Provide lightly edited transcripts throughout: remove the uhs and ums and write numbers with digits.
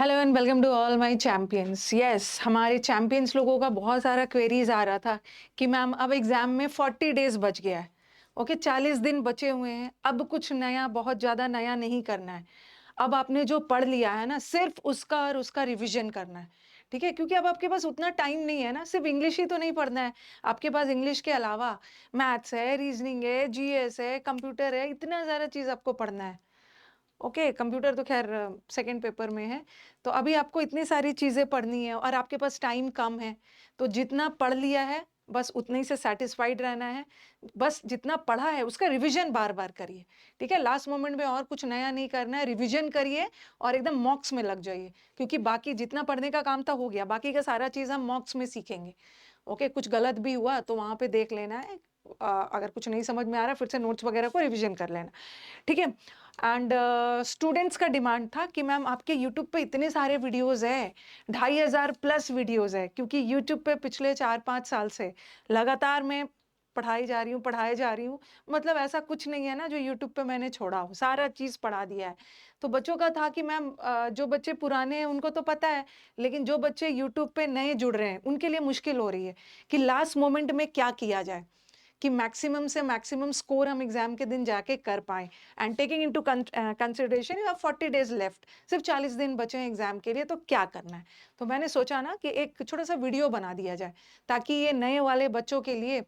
Hello and welcome to all my champions. Yes, हमारे champions लोगों का बहुत सारा क्वेरीज आ रहा था कि मैम अब एग्जाम में 40 डेज बच गया है। ओके, 40 दिन बचे हुए हैं। अब कुछ नया, बहुत ज़्यादा नया नहीं करना है। अब आपने जो पढ़ लिया है ना, सिर्फ उसका और उसका रिवीजन करना है। ठीक है, क्योंकि अब आपके पास उतना टाइम नहीं है ना। सिर्फ इंग्लिश ही तो नहीं पढ़ना है, आपके पास इंग्लिश के अलावा मैथ्स है, रीजनिंग है, जीएस है, कंप्यूटर है, इतना सारा चीज़ आपको पढ़ना है। ओके, कंप्यूटर तो खैर सेकंड पेपर में है। तो अभी आपको इतनी सारी चीज़ें पढ़नी है और आपके पास टाइम कम है। तो जितना पढ़ लिया है बस उतने ही से सैटिस्फाइड रहना है। बस जितना पढ़ा है उसका रिवीजन बार बार करिए। ठीक है, लास्ट मोमेंट में और कुछ नया नहीं करना है, रिवीजन करिए और एकदम मॉक्स में लग जाइए। क्योंकि बाकी जितना पढ़ने का काम था हो गया, बाकी का सारा चीज़ हम मॉक्स में सीखेंगे। ओके, कुछ गलत भी हुआ तो वहाँ पे देख लेना है। अगर कुछ नहीं समझ में आ रहा फिर से नोट्स वगैरह को रिवीजन कर लेना। ठीक है। एंड स्टूडेंट्स का डिमांड था कि मैम आपके यूट्यूब पे इतने सारे वीडियोस है, 2500 प्लस वीडियोस है। क्योंकि यूट्यूब पे पिछले 4-5 साल से लगातार मैं पढ़ाई जा रही हूँ। मतलब ऐसा कुछ नहीं है ना जो यूट्यूब पे मैंने छोड़ा हो, सारा चीज़ पढ़ा दिया है। तो बच्चों का था कि मैम जो बच्चे पुराने हैं उनको तो पता है, लेकिन जो बच्चे यूट्यूब पे नए जुड़ रहे हैं उनके लिए मुश्किल हो रही है कि लास्ट मोमेंट में क्या किया जाए कि मैक्सिमम से मैक्सिमम स्कोर हम एग्जाम के दिन जाके कर पाएं। And taking into consideration you have 40 days left, सिर्फ 40 दिन बचे हैं एग्जाम के लिए, तो क्या करना है। तो मैंने सोचा ना कि एक छोटा सा वीडियो बना दिया जाए ताकि ये नए वाले बच्चों के लिए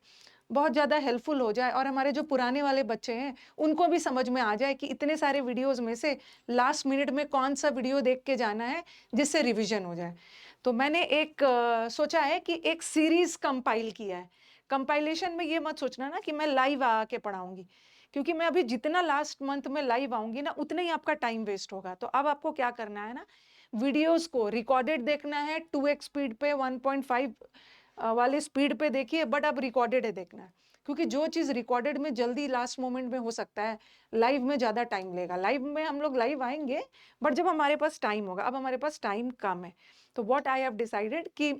बहुत ज़्यादा हेल्पफुल हो जाए और हमारे जो पुराने वाले बच्चे हैं उनको भी समझ में आ जाए कि इतने सारे वीडियोस में से लास्ट मिनट में कौन सा वीडियो देख के जाना है जिससे रिवीजन हो जाए। तो मैंने एक सोचा है कि एक सीरीज कंपाइल किया है। कंपाइलेशन में ये मत सोचना ना कि मैं लाइव आके पढ़ाऊंगी, क्योंकि मैं अभी जितना लास्ट मंथ में लाइव आऊंगी ना उतना ही आपका टाइम वेस्ट होगा। तो अब आपको क्या करना है ना, वीडियोस को रिकॉर्डेड देखना है 2x स्पीड पे, 1.5 वाले स्पीड पे देखिए, बट अब रिकॉर्डेड है देखना है। क्योंकि जो चीज़ रिकॉर्डेड में जल्दी लास्ट मोमेंट में हो सकता है, लाइव में ज़्यादा टाइम लेगा। लाइव में हम लोग लाइव आएंगे बट जब हमारे पास टाइम होगा, अब हमारे पास टाइम कम है। तो व्हाट आई हैव डिसाइडेड कि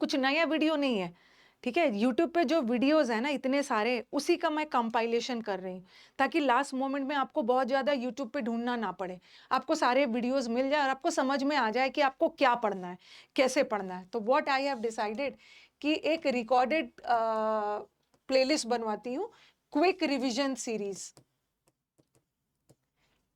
कुछ नया वीडियो नहीं है। ठीक है, यूट्यूब पे जो वीडियोस है ना इतने सारे, उसी का मैं कंपाइलेशन कर रही हूँ ताकि लास्ट मोमेंट में आपको बहुत ज़्यादा यूट्यूब पे ढूंढना ना पड़े। आपको सारे वीडियोस मिल जाए और आपको समझ में आ जाए कि आपको क्या पढ़ना है, कैसे पढ़ना है। तो व्हाट आई हैव डिसाइडेड कि एक रिकॉर्डेड प्लेलिस्ट बनवाती हूँ, क्विक रिविजन सीरीज।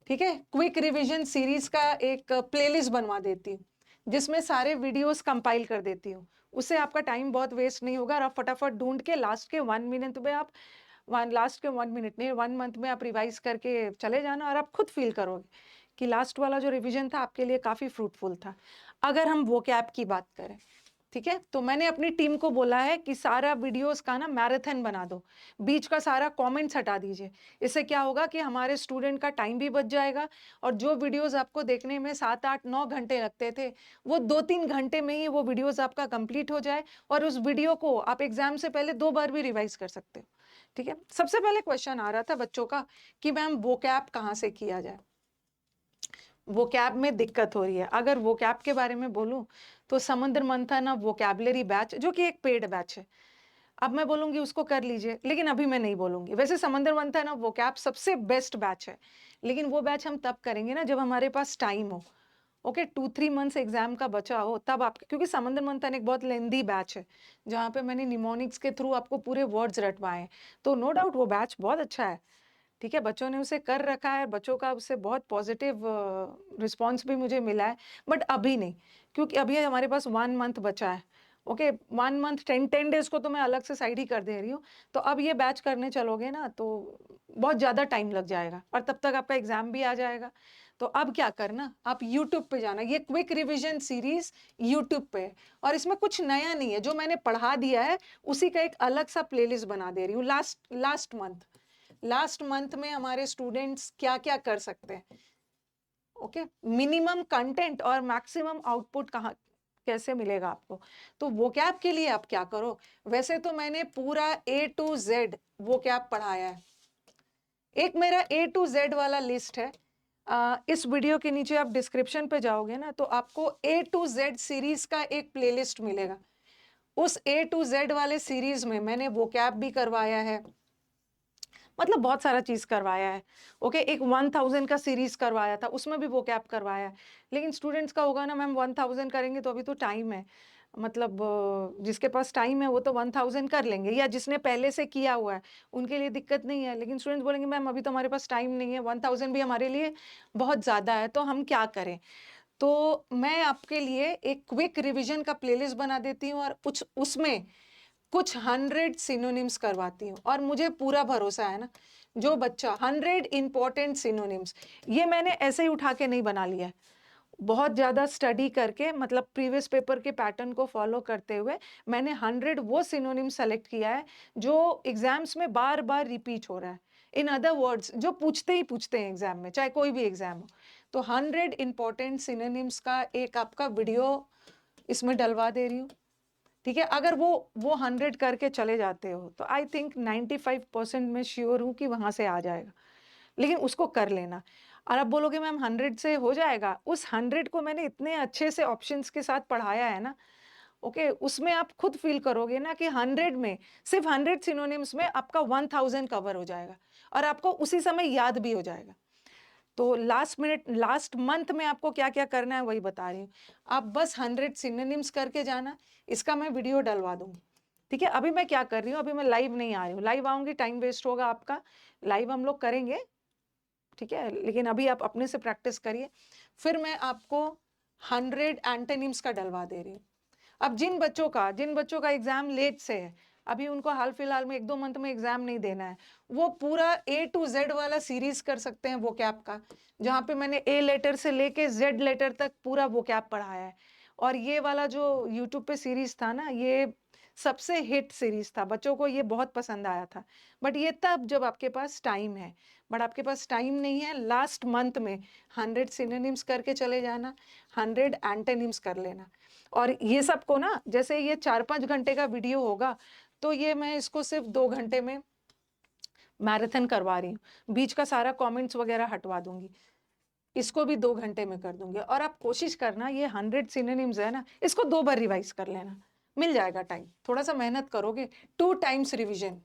ठीक है, क्विक रिवीजन सीरीज का एक प्लेलिस्ट बनवा देती हूँ जिसमें सारे वीडियोस कंपाइल कर देती हूँ। उससे आपका टाइम बहुत वेस्ट नहीं होगा और आप फटाफट ढूंढ के लास्ट के 1 मिनट में आप लास्ट के 1 मिनट नहीं, 1 मंथ में आप रिवाइज करके चले जाना और आप खुद फील करोगे कि लास्ट वाला जो रिवीजन था आपके लिए काफ़ी फ्रूटफुल था। अगर हम वोकैब की बात करें, ठीक है, तो मैंने अपनी टीम को बोला है कि सारा वीडियोस का ना मैराथन बना दो, बीच का सारा कमेंट्स हटा दीजिए। इससे क्या होगा कि हमारे स्टूडेंट का टाइम भी बच जाएगा और जो वीडियोस आपको देखने में 7-8-9 घंटे लगते थे, वो 2-3 घंटे में ही वो वीडियोस आपका कंप्लीट हो जाए और उस वीडियो को आप एग्जाम से पहले 2 बार भी रिवाइज कर सकते हो। ठीक है, सबसे पहले क्वेश्चन आ रहा था बच्चों का कि मैम वोकैब कहाँ से किया जाए, वोकैब में दिक्कत हो रही है। अगर वोकैब के बारे में बोलूं तो समुद्र मंथन अब वोकैबलरी बैच, जो कि एक पेड बैच है, अब मैं बोलूंगी उसको कर लीजिए, लेकिन अभी मैं नहीं बोलूंगी। वैसे समुद्र मंथन अब वोकैब सबसे बेस्ट बैच है, लेकिन वो बैच हम तब करेंगे ना जब हमारे पास टाइम हो। ओके, 2-3 मंथ्स एग्जाम का बचा हो तब आप, क्योंकि समुद्र मंथन एक बहुत लेंदी बैच है जहाँ पे मैंने निमोनिक्स के थ्रू आपको पूरे वर्ड्स रटवाए हैं। तो नो डाउट वो बैच बहुत अच्छा है। ठीक है, बच्चों ने उसे कर रखा है, बच्चों का उससे बहुत पॉजिटिव रिस्पॉन्स भी मुझे मिला है। बट अभी नहीं, क्योंकि अभी हमारे पास 1 मंथ बचा है। ओके, 1 मंथ 10 डेज को तो मैं अलग से साइड ही कर दे रही हूँ। तो अब ये बैच करने चलोगे ना तो बहुत ज़्यादा टाइम लग जाएगा और तब तक आपका एग्जाम भी आ जाएगा। तो अब क्या करना, आप यूट्यूब पे जाना, ये क्विक रिविजन सीरीज यूट्यूब पे है और इसमें कुछ नया नहीं है, जो मैंने पढ़ा दिया है उसी का एक अलग सा प्लेलिस्ट बना दे रही हूँ। लास्ट मंथ में हमारे स्टूडेंट्स क्या क्या कर सकते हैं। ओके, मिनिमम कंटेंट और मैक्सिमम आउटपुट कहाँ कैसे मिलेगा आपको। तो वोकैब के लिए आप क्या करो, वैसे तो मैंने पूरा A to Z वोकैब पढ़ाया है। एक मेरा A to Z वाला लिस्ट है। इस वीडियो के नीचे आप डिस्क्रिप्शन पे जाओगे ना तो आपको A to Z सीरीज का एक प्लेलिस्ट मिलेगा। उस A to Z वाले सीरीज में मैंने वोकैब भी करवाया है, मतलब बहुत सारा चीज़ करवाया है। ओके, एक 1000 का सीरीज़ करवाया था, उसमें भी वोकैब करवाया है। लेकिन स्टूडेंट्स का होगा ना मैम 1000 करेंगे तो अभी तो टाइम है। मतलब जिसके पास टाइम है वो तो 1000 कर लेंगे, या जिसने पहले से किया हुआ है उनके लिए दिक्कत नहीं है। लेकिन स्टूडेंट्स बोलेंगे मैम अभी तो हमारे पास टाइम नहीं है, 1000 भी हमारे लिए बहुत ज़्यादा है, तो हम क्या करें? तो मैं आपके लिए एक क्विक रिवीजन का प्लेलिस्ट बना देती हूँ और कुछ उसमें कुछ 100 सिनोनिम्स करवाती हूँ, और मुझे पूरा भरोसा है ना, जो बच्चा 100 इंपॉर्टेंट सिनोनिम्स, ये मैंने ऐसे ही उठा के नहीं बना लिया है, बहुत ज़्यादा स्टडी करके, मतलब प्रीवियस पेपर के पैटर्न को फॉलो करते हुए मैंने 100 वो सिनोनिम सेलेक्ट किया है जो एग्जाम्स में बार बार रिपीट हो रहा है। इन अदर वर्ड्स जो पूछते ही पूछते हैं एग्जाम में, चाहे कोई भी एग्जाम हो। तो 100 इंपॉर्टेंट सिनोनिम्स का एक आपका वीडियो इसमें डलवा दे रही हूँ, ठीक है। अगर वो 100 करके चले जाते हो तो आई थिंक 95% में श्योर हूँ कि वहां से आ जाएगा, लेकिन उसको कर लेना। और अब बोलोगे मैम 100 से हो जाएगा? उस 100 को मैंने इतने अच्छे से ऑप्शंस के साथ पढ़ाया है ना, ओके, उसमें आप खुद फील करोगे ना कि 100 में, सिर्फ 100 सिनोनिम्स में आपका 1000 कवर हो जाएगा, और आपको उसी समय याद भी हो जाएगा। तो लास्ट मंथ में आपको क्या क्या करना है वही बता रही हूँ। आप बस 100 सिनोनिम्स करके जाना, इसका मैं वीडियो डलवा दूंगी, ठीक है। अभी मैं क्या कर रही हूँ, अभी मैं लाइव नहीं आ रही हूँ, लाइव आऊंगी टाइम वेस्ट होगा आपका, लाइव हम लोग करेंगे, ठीक है। लेकिन अभी आप अपने से प्रैक्टिस करिए, फिर मैं आपको 100 एंटोनिम्स का डलवा दे रही हूँ। अब जिन बच्चों का एग्जाम लेट से है, अभी उनको हाल फिलहाल में 1-2 मंथ में एग्जाम नहीं देना है, वो पूरा A to Z वाला सीरीज कर सकते हैं वोकैब का, जहाँ पे मैंने A लेटर से लेके Z लेटर तक पूरा वोकैब पढ़ाया है। और ये वाला जो यूट्यूब पे सीरीज था ना, ये सबसे हिट सीरीज था, बच्चों को ये बहुत पसंद आया था। बट ये तब जब आपके पास टाइम है, बट आपके पास टाइम नहीं है। लास्ट मंथ में 100 सिनोनिम्स करके चले जाना, 100 एंटोनिम्स कर लेना। और ये सबको ना, जैसे ये 4-5 घंटे का वीडियो होगा, तो ये मैं इसको सिर्फ 2 घंटे में मैराथन करवा रही हूँ, बीच का सारा कमेंट्स वगैरह हटवा दूंगी, इसको भी 2 घंटे में कर दूंगी। और आप कोशिश करना, ये 100 सिनोनिम्स है ना, इसको 2 बार रिवाइज कर लेना, मिल जाएगा टाइम, थोड़ा सा मेहनत करोगे, 2 टाइम्स रिविजन,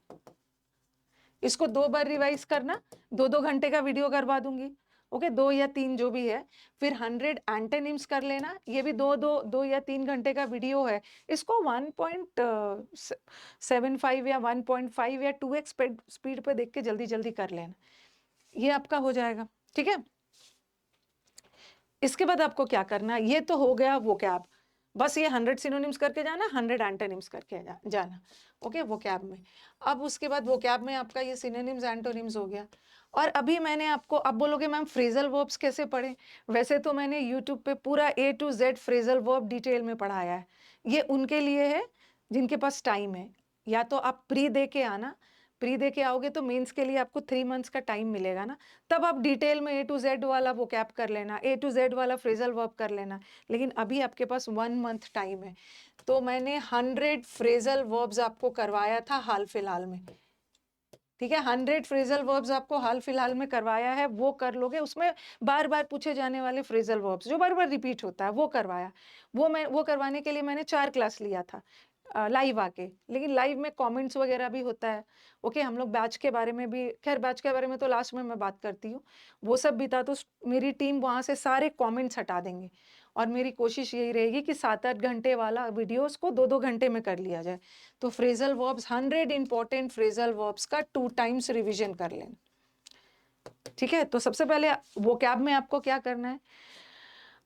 इसको 2 बार रिवाइज करना, 2-2 घंटे का वीडियो करवा दूंगी, ओके, 2 या 3 जो भी है। फिर 100 एंटोनिम्स कर लेना, ये भी 2 या 3 घंटे का वीडियो है, इसको 1.75 या 1.5 या 2x स्पीड पे देख के जल्दी जल्दी कर लेना, ये आपका हो जाएगा, ठीक है। इसके बाद आपको क्या करना, ये तो हो गया वोकैब, बस ये 100 सिनोनिम्स करके जाना, 100 एंटोनिम्स करके जाना, ओके, वोकैब में। अब उसके बाद वोकैब में आपका ये सिनोनिम्स एंटोनिम्स हो गया। और अभी मैंने आपको, अब बोलोगे मैम फ्रेजल वर्ब्स कैसे पढ़ें? वैसे तो मैंने यूट्यूब पे पूरा A to Z phrasal verb detail में पढ़ाया है, ये उनके लिए है जिनके पास टाइम है। या तो आप प्री दे के आना, प्री दे के आओगे तो मेंस के लिए आपको 3 मंथ्स का टाइम मिलेगा ना, तब आप डिटेल में A to Z वाला वोकैब कर लेना, A to Z वाला फ्रेजल वर्ब कर लेना। लेकिन अभी आपके पास 1 मंथ टाइम है, तो मैंने 100 फ्रेजल वर्ब्स आपको करवाया था हाल फिलहाल में, ठीक है। 100 फ्रेजल वर्ब्स आपको हाल फिलहाल में करवाया है, वो कर लोगे। उसमें बार बार पूछे जाने वाले फ्रेजल वर्ब्स जो बार बार रिपीट होता है वो करवाया। वो करवाने के लिए मैंने 4 क्लास लिया था लाइव आके, लेकिन लाइव में कमेंट्स वगैरह भी होता है, ओके। हम लोग बैच के बारे में भी, खैर बैच के बारे में तो लास्ट में मैं बात करती हूँ, वो सब भी था। तो मेरी टीम वहाँ से सारे कमेंट्स हटा देंगे, और मेरी कोशिश यही रहेगी कि 7-8 घंटे वाला वीडियोस को 2-2 घंटे में कर लिया जाए। तो phrasal verbs, 100 important phrasal verbs का 2 टाइम्स रिविजन कर लेना, ठीक है। तो सबसे पहले वोकैब में आपको क्या करना है,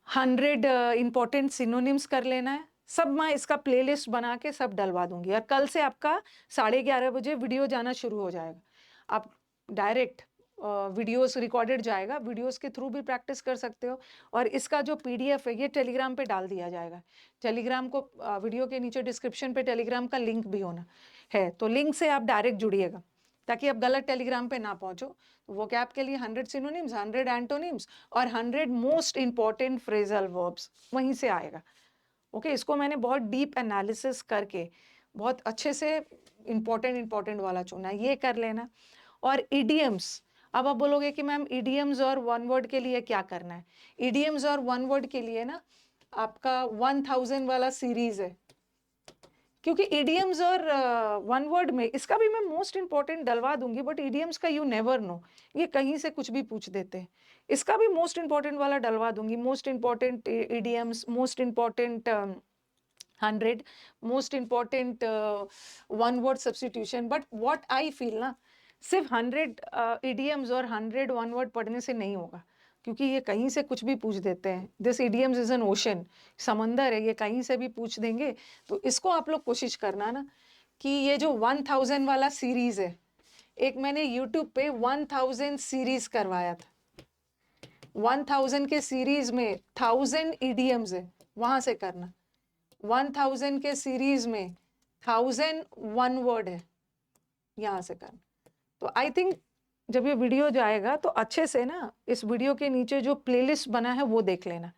100 इंपॉर्टेंट सिनोनिम्स कर लेना है। सब मैं इसका प्लेलिस्ट बना के सब डलवा दूंगी, और कल से आपका 11:30 बजे वीडियो जाना शुरू हो जाएगा। आप डायरेक्ट वीडियोस रिकॉर्डेड जाएगा, वीडियोस के थ्रू भी प्रैक्टिस कर सकते हो। और इसका जो PDF है ये टेलीग्राम पे डाल दिया जाएगा। टेलीग्राम को वीडियो के नीचे डिस्क्रिप्शन पे टेलीग्राम का लिंक भी होना है, तो लिंक से आप डायरेक्ट जुड़िएगा, ताकि आप गलत टेलीग्राम पे ना पहुंचो। वोकैब के लिए 100 सिनोनिम्स, 100 एंटोनिम्स और 100 मोस्ट इंपॉर्टेंट फ्रेजल वर्ब्स वहीं से आएगा, ओके। इसको मैंने बहुत डीप एनालिसिस करके बहुत अच्छे से इंपॉर्टेंट वाला चुना है, ये कर लेना। और इडियम्स, अब आप बोलोगे कि मैम इडियम्स और वन वर्ड के लिए क्या करना है? इडियम्स और वन वर्ड के लिए ना आपका 1000 वाला सीरीज है, क्योंकि इडियम्स और वन वर्ड में इसका भी मैं मोस्ट इंपॉर्टेंट डलवा दूंगी, बट इडियम्स का यू नेवर नो, ये कहीं से कुछ भी पूछ देते हैं। इसका भी मोस्ट इंपॉर्टेंट वाला डलवा दूंगी, most important idioms, most important 100, most important one word substitution. But what I feel ना, सिर्फ 100 इडियम्स और 100 वन वर्ड पढ़ने से नहीं होगा, क्योंकि ये कहीं से कुछ भी पूछ देते हैं। This idioms is an ocean, समंदर है, ये कहीं से भी पूछ देंगे। तो इसको आप लोग कोशिश करना ना कि ये जो 1000 वाला सीरीज है, एक मैंने यूट्यूब पे 1000 सीरीज करवाया था, 1000 के सीरीज में 1000 इडियम्स है, वहां से करना। 1000 के सीरीज में 1000 वन वर्ड है, यहाँ से करना। तो आई थिंक जब ये वीडियो जाएगा तो अच्छे से ना इस वीडियो के नीचे जो प्लेलिस्ट बना है वो देख लेना।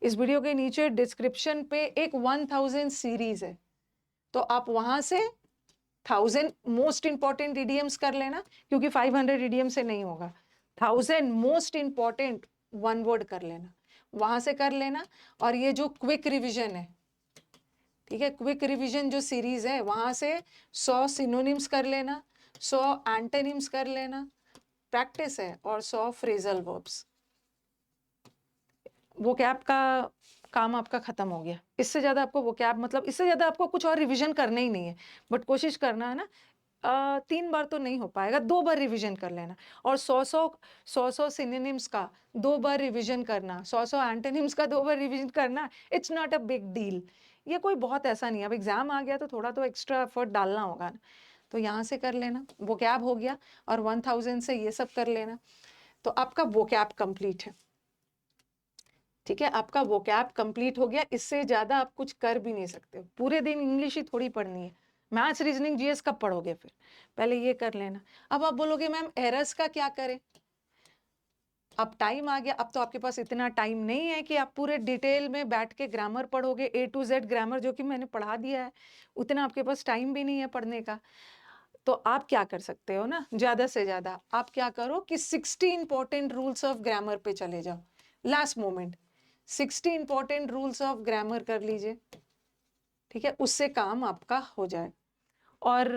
इस वीडियो के नीचे डिस्क्रिप्शन पे एक 1000 सीरीज है, तो आप वहां से 1000 मोस्ट इंपॉर्टेंट इडियम्स कर लेना, क्योंकि 500 इडियम से नहीं होगा। 1000 मोस्ट इंपॉर्टेंट वन वर्ड कर लेना, वहां से कर लेना। और ये जो क्विक रिविजन है, ठीक है, क्विक रिवीजन जो सीरीज है, वहां से 100 सिनोनिम्स कर लेना, 100 एंटोनिम्स कर लेना, प्रैक्टिस है, और 100 फ्रेजल वर्ब्स। वोकैब का काम आपका खत्म हो गया। इससे ज्यादा आपको वोकैब, मतलब इससे ज्यादा आपको कुछ और रिवीजन करना ही नहीं है। बट कोशिश करना है ना, 3 बार तो नहीं हो पाएगा, 2 बार रिवीजन कर लेना। और 100 सिनोनिम्स का 2 बार रिवीजन करना, 100 एंटोनिम्स का 2 बार रिवीजन करना। It's not a big deal, ये कोई बहुत ऐसा नहीं है। अब एग्जाम आ गया तो थोड़ा तो एक्स्ट्रा एफर्ट डालना होगा ना, तो यहाँ से कर लेना। वोकैब हो गया, और 1000 से ये सब कर लेना, तो आपका वोकैब कंप्लीट है। ठीक है, आपका वोकैब कंप्लीट हो गया। इससे ज्यादा आप कुछ कर भी नहीं सकते। पूरे दिन इंग्लिश ही थोड़ी पढ़नी है, मैथ्स रीजनिंग जीएस कब पढ़ोगे फिर, पहले ये कर लेना। अब आप बोलोगे मैम एरर्स का क्या करें। अब टाइम आ गया, अब तो आपके पास इतना टाइम नहीं है कि आप पूरे डिटेल में बैठ के ग्रामर पढ़ोगे, A to Z ग्रामर, जो कि मैंने पढ़ा दिया है। उतना आपके पास टाइम भी नहीं है पढ़ने का। तो आप क्या कर सकते हो ना, ज्यादा से ज्यादा आप क्या करो कि 60 इंपॉर्टेंट रूल्स ऑफ ग्रामर पे चले जाओ। Last moment 60 important rules of grammar कर लीजिए, ठीक है, उससे काम आपका हो जाए। और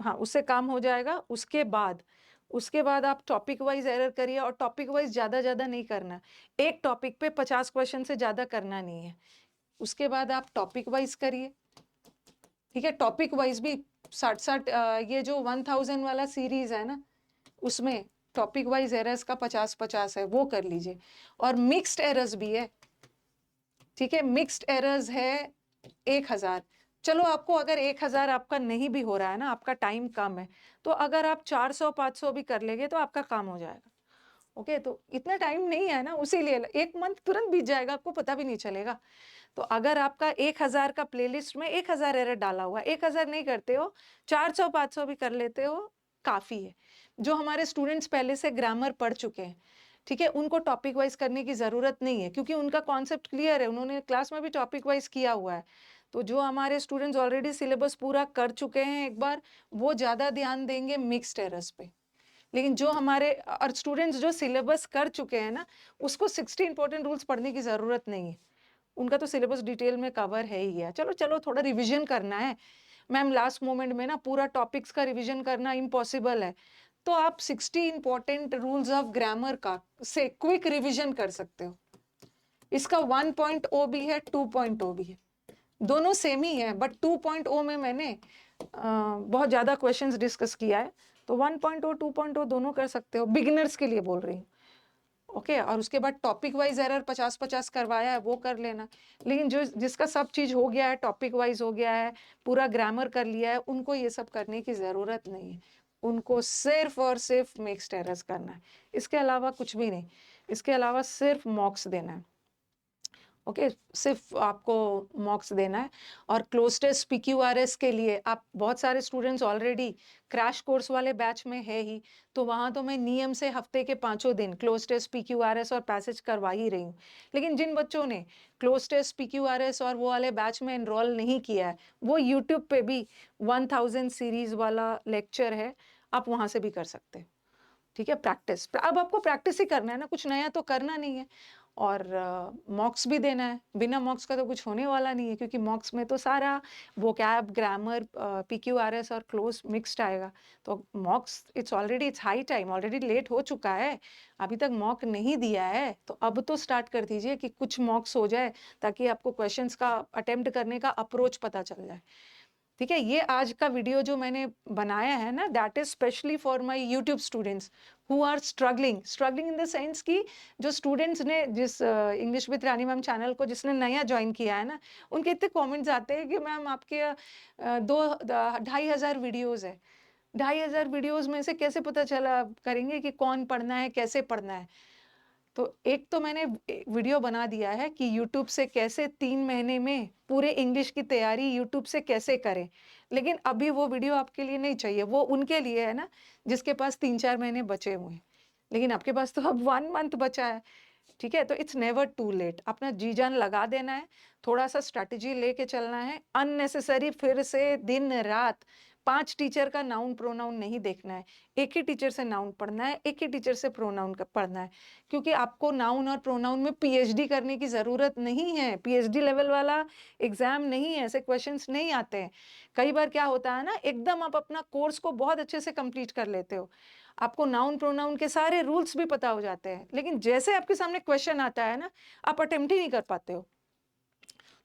हाँ, उससे काम हो जाएगा। उसके बाद आप टॉपिक वाइज एरर करिए, और टॉपिक वाइज ज्यादा नहीं करना। एक टॉपिक पे 50 क्वेश्चन से ज्यादा करना नहीं है। उसके बाद आप टॉपिक वाइज करिए, ठीक है। टॉपिक वाइज भी 60 ये जो 1000 वाला सीरीज है ना, उसमें टॉपिक वाइज एरर्स का 50 है, वो कर लीजिए। और मिक्स्ड एरर्स भी है, ठीक है, मिक्स्ड एरर्स है 1000। चलो, आपको अगर 1000 आपका नहीं भी हो रहा है ना, आपका टाइम कम है, तो अगर आप 400-500 भी कर लेंगे तो आपका काम हो जाएगा। ओके, तो इतना टाइम नहीं है ना, उसीलिए 1 मंथ तुरंत बीत जाएगा, आपको पता भी नहीं चलेगा। तो अगर आपका 1000 का प्लेलिस्ट में 1000 एरर डाला हुआ, 1000 नहीं करते हो, 400-500 भी कर लेते हो, काफी है। जो हमारे स्टूडेंट्स पहले से ग्रामर पढ़ चुके हैं, ठीक है, उनको टॉपिक वाइज करने की जरूरत नहीं है, क्योंकि उनका कॉन्सेप्ट क्लियर है, उन्होंने क्लास में भी टॉपिक वाइज किया हुआ है। तो जो हमारे स्टूडेंट्स ऑलरेडी सिलेबस पूरा कर चुके हैं एक बार, वो ज्यादा ध्यान देंगे मिक्स्ड एरर्स पे। लेकिन जो हमारे और स्टूडेंट्स जो सिलेबस कर चुके हैं ना, उसको 60 इंपॉर्टेंट रूल्स पढ़ने की जरूरत नहीं है, उनका तो सिलेबस डिटेल में कवर है ही है। चलो चलो, थोड़ा रिवीजन करना है मैम, लास्ट मोमेंट में ना पूरा टॉपिक्स का रिवीजन करना इम्पॉसिबल है, तो आप 60 इंपॉर्टेंट रूल्स ऑफ ग्रामर का से क्विक रिवीजन कर सकते हो। इसका 1.0 भी है, 2.0 भी है, दोनों सेम ही है, बट 2.0 में मैंने बहुत ज्यादा क्वेश्चंस डिस्कस किया है, तो 1.0 2.0 दोनों कर सकते हो, बिगिनर्स के लिए बोल रही हूँ। ओके, और उसके बाद टॉपिक वाइज एरर 50-50 करवाया है, वो कर लेना। लेकिन जो जिसका सब चीज हो गया है, टॉपिक वाइज हो गया है, पूरा ग्रामर कर लिया है, उनको ये सब करने की जरूरत नहीं है। उनको सिर्फ और सिर्फ मिक्स्ड एरर्स करना है, इसके अलावा कुछ भी नहीं। इसके अलावा सिर्फ मॉक्स देना है। ओके, सिर्फ आपको मॉक्स देना है। और क्लोज टेस्ट PQRS के लिए आप बहुत सारे स्टूडेंट्स ऑलरेडी क्रैश कोर्स वाले बैच में है ही, तो वहां तो मैं नियम से हफ्ते के 5 दिन क्लोज टेस्ट PQRS और पैसेज करवा ही रही हूँ। लेकिन जिन बच्चों ने क्लोज टेस्ट PQRS और वो वाले बैच में एनरोल नहीं किया है, वो यूट्यूब पे भी 1000 सीरीज वाला लेक्चर है, आप वहां से भी कर सकते हैं। ठीक है, प्रैक्टिस, अब आपको प्रैक्टिस ही करना है ना, कुछ नया तो करना नहीं है। और मॉक्स भी देना है। बिना मॉक्स का तो कुछ होने वाला नहीं है, क्योंकि मॉक्स में तो सारा वोकैब, ग्रामर, PQRS और क्लोज मिक्स्ड आएगा। तो mocks it's high time, already late हो चुका है, अभी तक मॉक नहीं दिया है, तो अब तो स्टार्ट कर दीजिए कि कुछ मॉक्स हो जाए, ताकि आपको क्वेश्चंस का अटेम्प्ट करने का अप्रोच पता चल जाए। ठीक है, ये आज का वीडियो जो मैंने बनाया है ना, that is specially for my YouTube students who are struggling in the sense कि जो स्टूडेंट्स ने जिस English with Rani ma'am channel को जिसने नया ज्वाइन किया है ना, उनके इतने कमेंट्स आते हैं कि मैम आपके 2,500 वीडियोस है, 2,500 वीडियोस में से कैसे पता चला करेंगे कि कौन पढ़ना है, कैसे पढ़ना है। तो एक तो मैंने वीडियो बना दिया है कि यूट्यूब से कैसे 3 महीने में पूरे इंग्लिश की तैयारी यूट्यूब से कैसे करें, लेकिन अभी वो वीडियो आपके लिए नहीं चाहिए, वो उनके लिए है ना जिसके पास 3-4 महीने बचे हुए हैं, लेकिन आपके पास तो अब 1 मंथ बचा है। ठीक है, तो इट्स नेवर टू लेट, अपना जी जान लगा देना है, थोड़ा सा स्ट्रैटेजी लेके चलना है, अननेसेसरी फिर से दिन रात 5 टीचर का नाउन प्रोनाउन नहीं देखना है, एक ही टीचर से नाउन पढ़ना है, एक ही टीचर से प्रोनाउन पढ़ना है, क्योंकि आपको नाउन और प्रोनाउन में PhD करने की जरूरत नहीं है, PhD लेवल वाला एग्जाम नहीं है, ऐसे क्वेश्चंस नहीं आते हैं। कई बार क्या होता है ना, एकदम आप अपना कोर्स को बहुत अच्छे से कंप्लीट कर लेते हो, आपको नाउन प्रोनाउन के सारे रूल्स भी पता हो जाते हैं, लेकिन जैसे आपके सामने क्वेश्चन आता है ना, आप अटेम्प्ट ही नहीं कर पाते हो।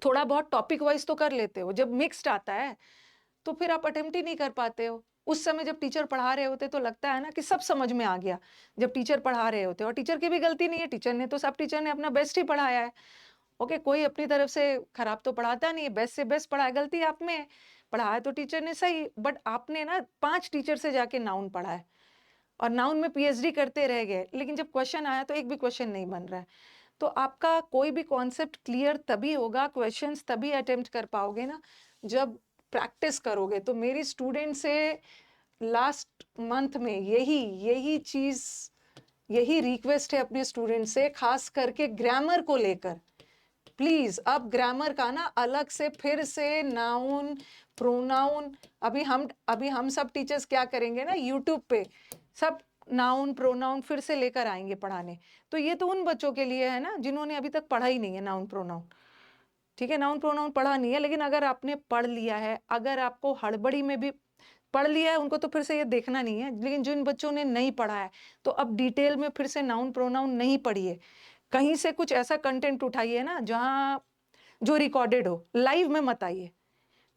थोड़ा बहुत टॉपिक वाइज तो कर लेते हो, जब मिक्स्ड आता है तो फिर आप अटेम्प्ट ही नहीं कर पाते हो। उस समय जब टीचर पढ़ा रहे होते तो लगता है ना कि सब समझ में आ गया, जब टीचर पढ़ा रहे होते, और टीचर की भी गलती नहीं है, टीचर ने तो सब टीचर ने अपना बेस्ट ही पढ़ाया है। ओके, कोई अपनी तरफ से खराब तो पढ़ाता नहीं है, बेस्ट से बेस्ट पढ़ाया, गलती आप में है, पढ़ाया तो टीचर ने सही, बट आपने ना 5 टीचर से जाके नाउन पढ़ा है और नाउन में PhD करते रह गए, लेकिन जब क्वेश्चन आया तो एक भी क्वेश्चन नहीं बन रहा है। तो आपका कोई भी कॉन्सेप्ट क्लियर तभी होगा, क्वेश्चंस तभी अटेम्प्ट कर पाओगे ना जब प्रैक्टिस करोगे। तो मेरी स्टूडेंट से लास्ट मंथ में यही चीज, यही रिक्वेस्ट है अपने स्टूडेंट से, खास करके ग्रामर को लेकर। प्लीज अब ग्रामर का ना अलग से फिर से नाउन प्रोनाउन, अभी हम सब टीचर्स क्या करेंगे ना, यूट्यूब पे सब नाउन प्रोनाउन फिर से लेकर आएंगे पढ़ाने। तो ये तो उन बच्चों के लिए है ना जिन्होंने अभी तक पढ़ा ही नहीं है नाउन प्रोनाउन। ठीक है, नाउन प्रोनाउन पढ़ा नहीं है, लेकिन अगर आपने पढ़ लिया है, अगर आपको हड़बड़ी में भी पढ़ लिया है, उनको तो फिर से ये देखना नहीं है, लेकिन जिन बच्चों ने नहीं पढ़ा है तो अब डिटेल में फिर से नाउन प्रोनाउन नहीं पढ़िए, कहीं से कुछ ऐसा कंटेंट उठाइए ना जहाँ जो रिकॉर्डेड हो, लाइव में मत आइए।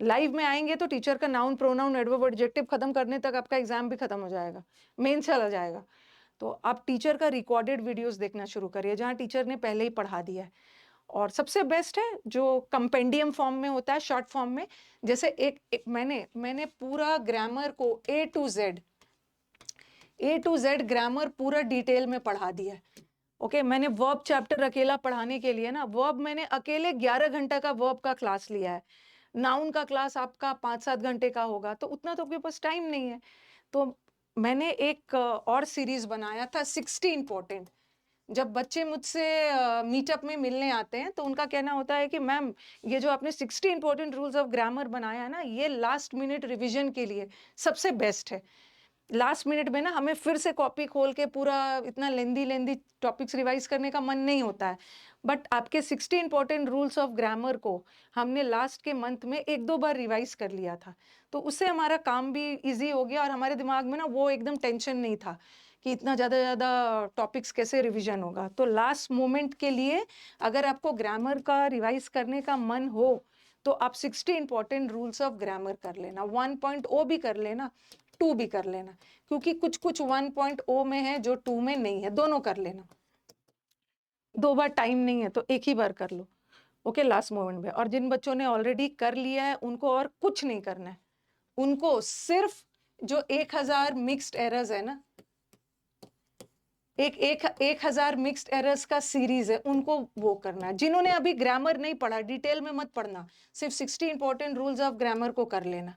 लाइव में आएंगे तो टीचर का नाउन प्रोनाउन एडवर्ब एडजेक्टिव खत्म करने तक आपका एग्जाम भी खत्म हो जाएगा, मेन चला जाएगा। तो आप टीचर का रिकॉर्डेड वीडियोस देखना शुरू करिए जहाँ टीचर ने पहले ही पढ़ा दिया है। और सबसे बेस्ट है जो कंपेंडियम फॉर्म में होता है, शॉर्ट फॉर्म में, जैसे एक मैंने पूरा ग्रामर को ए टू जेड ग्रामर पूरा डिटेल में पढ़ा दिया है। ओके, मैंने वर्ब चैप्टर अकेला पढ़ाने के लिए ना, वर्ब मैंने अकेले 11 घंटा का वर्ब का क्लास लिया है। नाउन का क्लास आपका 5-7 घंटे का होगा, तो उतना तो आपके पास टाइम नहीं है। तो मैंने एक और सीरीज बनाया था 60 इंपॉर्टेंट। जब बच्चे मुझसे मीटअप में मिलने आते हैं तो उनका कहना होता है कि मैम ये जो आपने 60 इंपॉर्टेंट रूल्स ऑफ ग्रामर बनाया है ना, ये लास्ट मिनट रिवीजन के लिए सबसे बेस्ट है। लास्ट मिनट में ना हमें फिर से कॉपी खोल के पूरा इतना लेंदी टॉपिक्स रिवाइज करने का मन नहीं होता है, बट आपके 60 इंपॉर्टेंट रूल्स ऑफ ग्रामर को हमने लास्ट के मंथ में 1-2 बार रिवाइज कर लिया था, तो उससे हमारा काम भी इजी हो गया और हमारे दिमाग में ना वो एकदम टेंशन नहीं था कि इतना ज़्यादा टॉपिक्स कैसे रिवीजन होगा। तो लास्ट मोमेंट के लिए अगर आपको ग्रामर का रिवाइज करने का मन हो तो आप 60 इंपॉर्टेंट रूल्स ऑफ ग्रामर कर लेना, 1.0 भी कर लेना, 2 भी कर लेना, क्योंकि कुछ कुछ 1.0 में है जो 2 में नहीं है, दोनों कर लेना। 2 बार टाइम नहीं है तो एक ही बार कर लो। ओके, लास्ट मोमेंट में। और जिन बच्चों ने ऑलरेडी कर लिया है उनको और कुछ नहीं करना है, उनको सिर्फ जो 1000 मिक्स्ड एरर्स है ना, एक 1000 मिक्स्ड एरर्स का सीरीज है, उनको वो करना है। जिन्होंने अभी ग्रामर नहीं पढ़ा, डिटेल में मत पढ़ना, सिर्फ 60 इंपॉर्टेंट रूल्स ऑफ ग्रामर को कर लेना।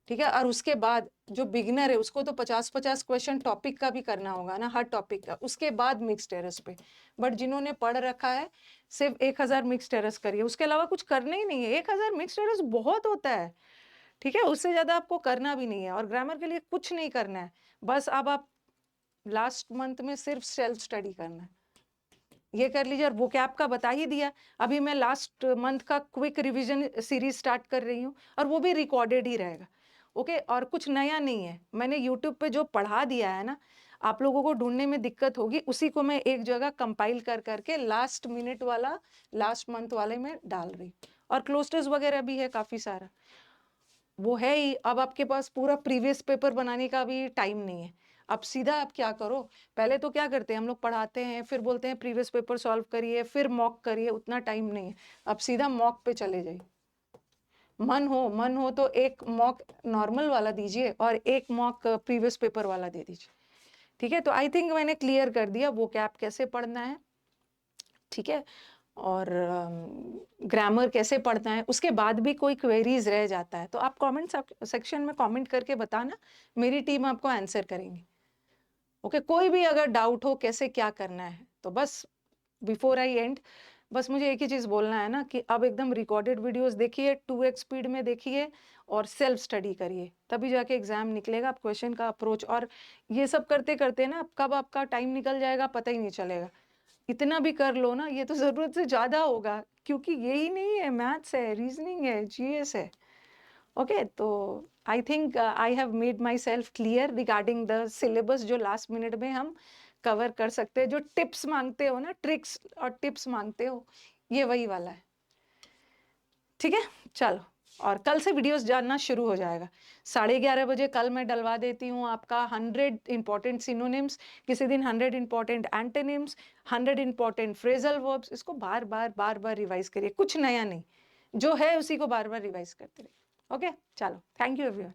ठीक है, और उसके बाद जो बिगिनर है उसको तो 50-50 क्वेश्चन टॉपिक का भी करना होगा ना, हर टॉपिक का, उसके बाद मिक्स्ड एरर्स पे। बट जिन्होंने पढ़ रखा है सिर्फ 1000 मिक्स्ड एरर्स करिए, उसके अलावा कुछ करना ही नहीं है। 1000 मिक्स्ड एरर्स बहुत होता है, ठीक है, उससे ज्यादा आपको करना भी नहीं है, और ग्रामर के लिए कुछ नहीं करना है, बस अब आप लास्ट मंथ में सिर्फ सेल्फ स्टडी करना है। ये कर लीजिए, और वोकैब का बता ही दिया। अभी मैं लास्ट मंथ का क्विक रिवीजन सीरीज स्टार्ट कर रही हूँ, और वो भी रिकॉर्डेड ही रहेगा। ओके, और कुछ नया नहीं है। मैंने यूट्यूब पे जो पढ़ा दिया है ना, आप लोगों को ढूंढने में दिक्कत होगी, उसी को मैं एक जगह कंपाइल कर करके लास्ट मिनट वाला, लास्ट मंथ वाले में डाल रही हूँ। और क्लोज टेस्ट वगैरह भी है काफी सारा, वो है ही। अब आपके पास पूरा प्रीवियस पेपर बनाने का भी टाइम नहीं है। अब सीधा आप क्या करो, पहले तो क्या करते हैं हम लोग, पढ़ाते हैं, फिर बोलते हैं प्रीवियस पेपर सॉल्व करिए, फिर मॉक करिए, उतना टाइम नहीं है। अब सीधा मॉक पे चले जाइए। मन हो तो एक मॉक नॉर्मल वाला दीजिए और एक मॉक प्रीवियस पेपर वाला दे दीजिए। ठीक है, तो आई थिंक मैंने क्लियर कर दिया वो कैप कैसे पढ़ना है। ठीक है, और ग्रामर कैसे पढ़ना है। उसके बाद भी कोई क्वेरीज रह जाता है तो आप कमेंट सेक्शन में कमेंट करके बताना, मेरी टीम आपको आंसर करेंगी। ओके, कोई भी अगर डाउट हो कैसे क्या करना है, तो बस बिफोर आई एंड, बस मुझे एक ही चीज बोलना है ना कि अब एकदम रिकॉर्डेड वीडियोस देखिए, 2x स्पीड में देखिए, और सेल्फ स्टडी करिए, तभी जाके एग्जाम निकलेगा। आप क्वेश्चन का अप्रोच और ये सब करते करते ना कब आपका टाइम निकल जाएगा पता ही नहीं चलेगा। इतना भी कर लो ना, ये तो जरूरत से ज्यादा होगा, क्योंकि यही नहीं है, मैथ्स है, रीजनिंग है, जीएस है। ओके, तो I think I have made my self clear regarding the syllabus, जो लास्ट मिनट में हम कवर कर सकते हैं। जो टिप्स मांगते हो ना, ट्रिक्स और टिप्स मांगते हो, ये वही वाला है। ठीक है, चलो, और कल से वीडियोस जानना शुरू हो जाएगा। 11:30 बजे कल मैं डलवा देती हूँ आपका 100 इंपॉर्टेंट सिनोनिम्स, किसी दिन 100 important antonyms, 100 important phrasal verbs. इसको बार बार रिवाइज करिए, कुछ नया नहीं, जो है उसी को बार बार रिवाइज करते रहिए। ओके, चलो, थैंक यू एवरीवन।